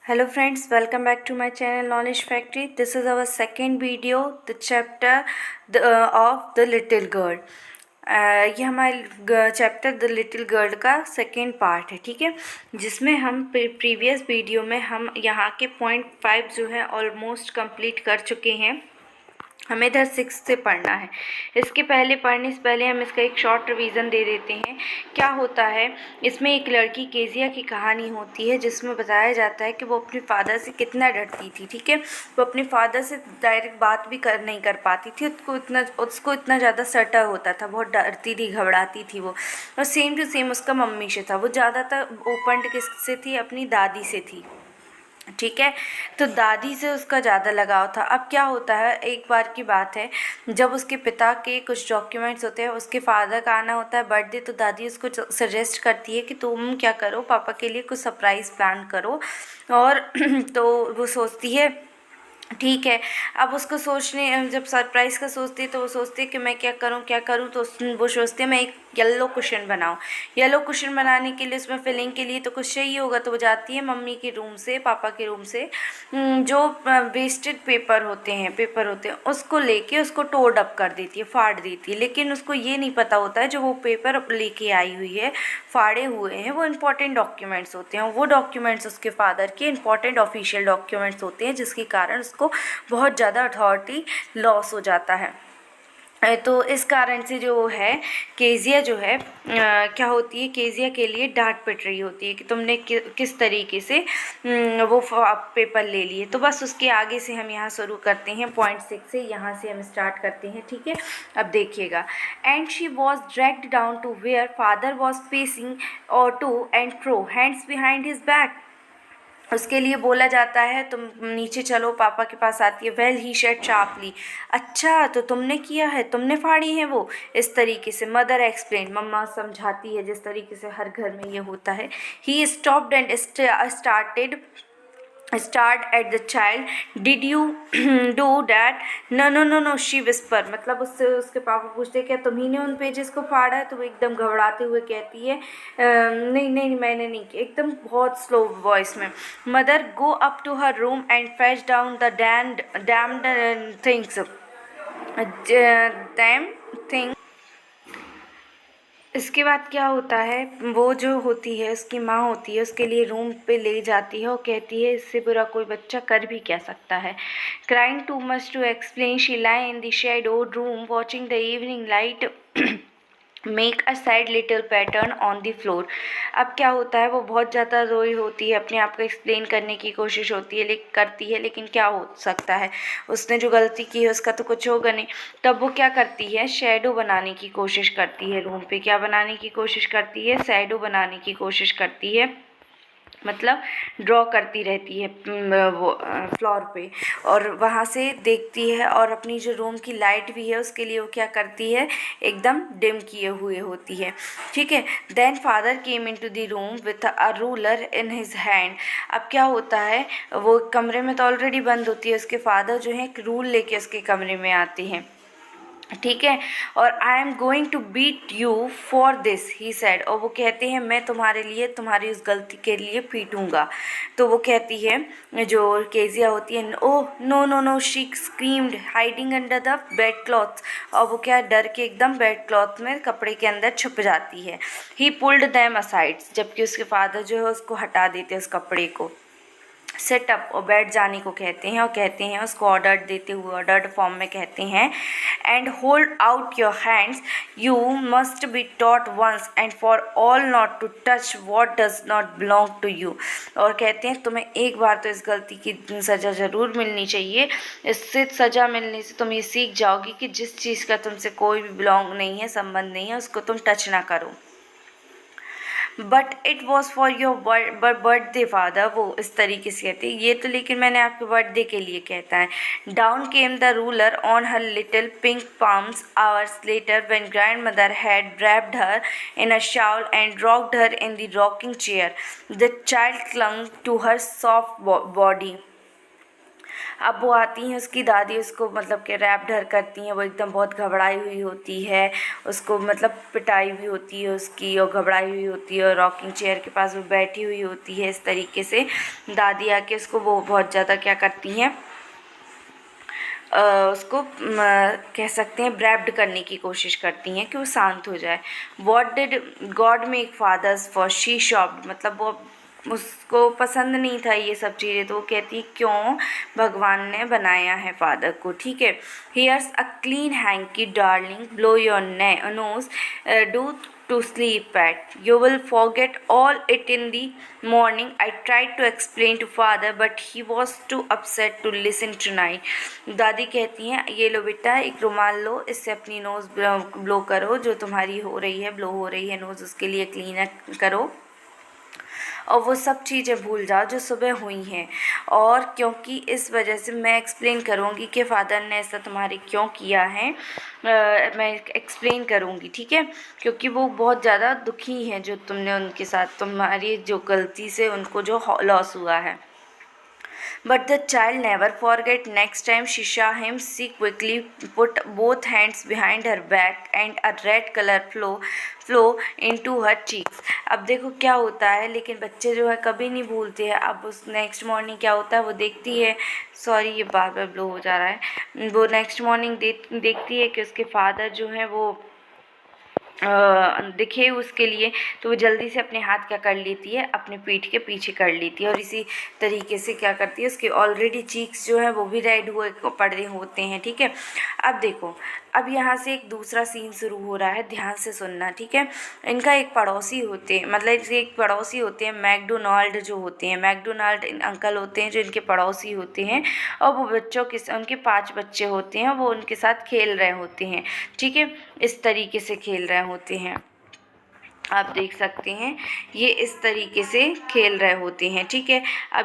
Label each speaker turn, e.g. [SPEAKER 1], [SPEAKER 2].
[SPEAKER 1] Hello friends, welcome back to my channel Knowledge Factory. This is our second video, the chapter of the little girl. ये हमारे chapter the little girl का second part है, ठीक है, जिसमें हम previous video में हम यहाँ के पॉइंट 5 जो है ऑलमोस्ट कंप्लीट कर चुके हैं। हमें इधर 6 से पढ़ना है। इसके पढ़ने से पहले हम इसका एक शॉर्ट रिवीजन दे देते हैं। क्या होता है, इसमें एक लड़की केजिया की कहानी होती है जिसमें बताया जाता है कि वो अपने फादर से कितना डरती थी, ठीक है। वो अपने फादर से डायरेक्ट बात भी नहीं कर पाती थी, उसको इतना ज़्यादा सटर होता था, बहुत डरती थी, घबराती थी वो। और सेम टू सेम उसका मम्मी से था। वो ज़्यादातर ओपन किससे थी, अपनी दादी से थी, ठीक है। तो दादी से उसका ज़्यादा लगाव था। अब क्या होता है, एक बार की बात है जब उसके पिता के कुछ डॉक्यूमेंट्स होते हैं, उसके फादर का आना होता है बर्थडे, तो दादी उसको सजेस्ट करती है कि तुम क्या करो, पापा के लिए कुछ सरप्राइज़ प्लान करो। और तो वो सोचती है ठीक है। अब उसको सोचने जब सरप्राइज़ का सोचती है तो वो सोचती है कि मैं क्या करूँ, तो वो सोचती है मैं एक येलो कुशन बनाऊँ। येलो कुशन बनाने के लिए उसमें फिलिंग के लिए तो कुछ चाहिए होगा, तो वो जाती है मम्मी के रूम से, पापा के रूम से जो वेस्टेड पेपर होते हैं उसको लेके उसको टोर्ड अप कर देती है, फाड़ देती है। लेकिन उसको ये नहीं पता होता है जो वो पेपर लेके आई हुई है, फाड़े हुए हैं, वो इम्पॉर्टेंट डॉक्यूमेंट्स होते हैं। वो डॉक्यूमेंट्स उसके फादर के इम्पॉर्टेंट ऑफिशियल डॉक्यूमेंट्स होते हैं, जिसके कारण उसको बहुत ज़्यादा अथॉरिटी लॉस हो जाता है। तो इस कारण से जो है केजिया जो है क्या होती है, केजिया के लिए डांट पिट रही होती है कि तुमने किस तरीके से वो पेपर ले लिए। तो बस उसके आगे से हम यहाँ शुरू करते हैं पॉइंट 6 से, यहाँ से हम स्टार्ट करते हैं, ठीक है। अब देखिएगा, and she was dragged down to where father was pacing और to and fro hands behind his back. उसके लिए बोला जाता है तुम नीचे चलो, पापा के पास आती है। वेल ही सेड शार्पली, अच्छा तो तुमने किया है, तुमने फाड़ी है वो, इस तरीके से मदर एक्सप्लेन, मम्मा समझाती है, जिस तरीके से हर घर में ये होता है। He stopped and start at the child, did you do that, no no no no, she whisper. मतलब उससे उसके पापा पूछते क्या तुम ही ने उन पेजेस को फाड़ा है, तो वो एकदम घबराते हुए कहती है नहीं नहीं मैंने नहीं किया, एकदम बहुत स्लो वॉइस में। Mother go up to her room and fetch down the damned things, damn thing. इसके बाद क्या होता है, वो जो होती है उसकी माँ होती है, उसके लिए रूम पे ले जाती है और कहती है इससे बुरा कोई बच्चा कर भी क्या सकता है। Crying too much to explain, she lay in the shadowed room watching the evening light make a sad little pattern on the floor. अब क्या होता है, वो बहुत ज़्यादा रोई होती है, अपने आप को एक्सप्लेन करने की कोशिश होती है, करती है, लेकिन क्या हो सकता है, उसने जो गलती की है उसका तो कुछ होगा नहीं। तब वो क्या करती है, शैडो बनाने की कोशिश करती है। रूम पे क्या बनाने की कोशिश करती है, शैडो बनाने की कोशिश करती है, मतलब ड्रॉ करती रहती है वो फ्लोर पे, और वहाँ से देखती है। और अपनी जो रूम की लाइट भी है उसके लिए वो क्या करती है, एकदम डिम किए हुए होती है, ठीक है। Then father came in to the room with a ruler in his hand. अब क्या होता है, वो कमरे में तो ऑलरेडी बंद होती है, उसके फादर जो है एक रूल लेके उसके कमरे में आते हैं, ठीक है। और I am going to beat you for this, he said. और वो कहते हैं मैं तुम्हारे लिए, तुम्हारी उस गलती के लिए पीटूंगा। तो वो कहती है जो केजिया होती है, oh no no no, she screamed hiding under the bed clothes. और वो क्या डर के एकदम बेड क्लॉथ में, कपड़े के अंदर छुप जाती है। ही पुल्ड दैम असाइड, जबकि उसके फादर जो है उसको हटा देते हैं उस कपड़े को। सेटअप, और बैठ जाने को कहते हैं, और कहते हैं उसको ऑर्डर देते हुए, ऑर्डर्ड फॉर्म में कहते हैं, and hold out your hands, you must be taught once and for all not to touch what does not belong to you. और कहते हैं तुम्हें एक बार तो इस गलती की सज़ा ज़रूर मिलनी चाहिए, इससे सज़ा मिलने से तुम ये सीख जाओगी कि जिस चीज़ का तुमसे कोई भी बिलोंग नहीं है, संबंध नहीं है, उसको तुम टच ना करो। But it was for your birthday father, वो इस तरीके से कहती है, ये तो लेकिन मैंने आपके बर्थडे के लिए कहता है। Down came the ruler on her little pink palms hours later when grandmother had wrapped her in a shawl and rocked her in the rocking chair. The child clung to her soft body. अब वो आती हैं, उसकी दादी उसको मतलब कि rap ढर करती हैं, वो एकदम बहुत घबराई हुई होती है, उसको मतलब पिटाई भी होती है उसकी और घबराई हुई होती है और रॉकिंग चेयर के पास वो बैठी हुई होती है। इस तरीके से दादी आके उसको वो बहुत ज़्यादा क्या करती हैं, उसको कह सकते हैं ब्रैप्ड करने की कोशिश करती हैं कि वो शांत हो जाए। What did God make fathers for, she sobbed, मतलब वो उसको पसंद नहीं था ये सब चीज़ें, तो वो कहती क्यों भगवान ने बनाया है फादर को। ठीक है, here's a clean hankie darling, blow your nose, do to sleep at. You will forget all it in the morning. I tried to explain to father but he was too upset to listen tonight. दादी कहती हैं ये लो बेटा एक रुमाल लो, इससे अपनी nose blow करो, जो तुम्हारी हो रही है ब्लो हो रही है नोज़ उसके लिए क्लीन करो और वो सब चीज़ें भूल जाओ जो सुबह हुई हैं। और क्योंकि इस वजह से मैं एक्सप्लेन करूँगी कि फ़ादर ने ऐसा तुम्हारे क्यों किया है, मैं एक्सप्लेन करूँगी। ठीक है, क्योंकि वो बहुत ज़्यादा दुखी हैं जो तुमने उनके साथ, तुम्हारी जो गलती से उनको जो लॉस हुआ है। But the child never forget. Next time she saw him, she quickly put both hands behind her back and a red color flow into her cheeks. अब देखो क्या होता है, लेकिन बच्चे जो है कभी नहीं भूलते हैं। अब उस नेक्स्ट मॉर्निंग क्या होता है, वो देखती है, सॉरी ये बार बार ब्लो हो जा रहा है, वो नेक्स्ट मॉर्निंग देखती है कि उसके फादर जो है वो दिखे उसके लिए, तो वो जल्दी से अपने हाथ क्या कर लेती है, अपने पीठ के पीछे कर लेती है और इसी तरीके से क्या करती है, उसके ऑलरेडी चीक्स जो है वो भी रेड हुए पड़े होते हैं। ठीक है, अब देखो अब यहाँ से एक दूसरा सीन शुरू हो रहा है, ध्यान से सुनना। ठीक है, इनका एक पड़ोसी होते हैं, मतलब एक पड़ोसी होते हैं मैकडोनाल्ड जो होते हैं, मैकडोनाल्ड अंकल होते हैं जो इनके पड़ोसी होते हैं और वो बच्चों के, उनके 5 बच्चे होते हैं, वो उनके साथ खेल रहे होते हैं। ठीक है, इस तरीके से खेल रहे होते हैं, आप देख सकते हैं ये इस तरीके से खेल रहे होते हैं। ठीक है, अब